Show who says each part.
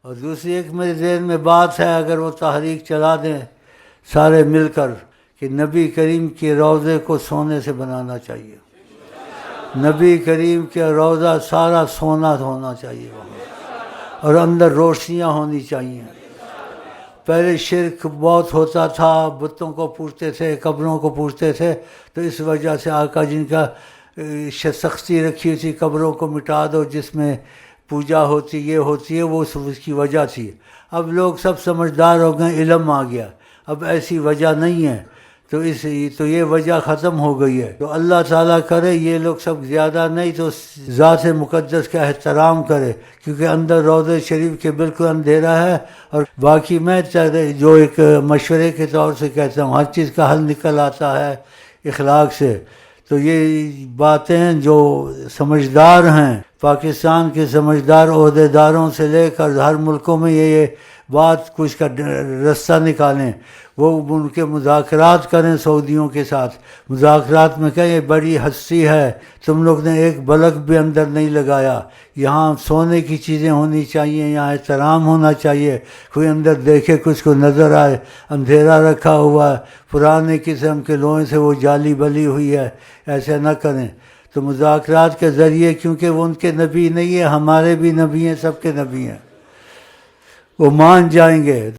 Speaker 1: اور دوسری ایک میرے ذہن میں بات ہے، اگر وہ تحریک چلا دیں سارے مل کر، کہ نبی کریم کے روضے کو سونے سے بنانا چاہیے، نبی کریم کے روضہ سارا سونا ہونا چاہیے وہاں، اور اندر روشنیاں ہونی چاہیے۔ پہلے شرک بہت ہوتا تھا، بتوں کو پوجتے تھے، قبروں کو پوجتے تھے، تو اس وجہ سے آقا جن کا سختی رکھی تھی قبروں کو مٹا دو، جس میں پوجا ہوتی یہ ہوتی ہے، وہ اس کی وجہ تھی۔ اب لوگ سب سمجھدار ہو گئے، علم آ گیا، اب ایسی وجہ نہیں ہے، تو یہ وجہ ختم ہو گئی ہے۔ تو اللہ تعالیٰ کرے یہ لوگ سب زیادہ نہیں تو ذات مقدس کا احترام کرے، کیونکہ اندر روضہ شریف کے بالکل اندھیرا ہے۔ اور باقی میں جو ایک مشورے کے طور سے کہتا ہوں، ہر چیز کا حل نکل آتا ہے اخلاق سے۔ تو یہ باتیں جو سمجھدار ہیں، پاکستان کے سمجھدار عہدیداروں سے لے کر ہر ملکوں میں یہ بات کچھ کا رستہ نکالیں، وہ ان کے مذاکرات کریں سعودیوں کے ساتھ۔ مذاکرات میں کہیں یہ بڑی ہستی ہے، تم لوگ نے ایک بلک بھی اندر نہیں لگایا، یہاں سونے کی چیزیں ہونی چاہیے، یہاں احترام ہونا چاہیے، کوئی اندر دیکھے کچھ کو نظر آئے، اندھیرا رکھا ہوا ہے، پرانے قسم کے لوہے سے وہ جالی بلی ہوئی ہے، ایسے نہ کریں۔ تو مذاکرات کے ذریعے، کیونکہ وہ ان کے نبی نہیں ہے، ہمارے بھی نبی ہیں، سب کے نبی ہیں، وہ مان جائیں گے۔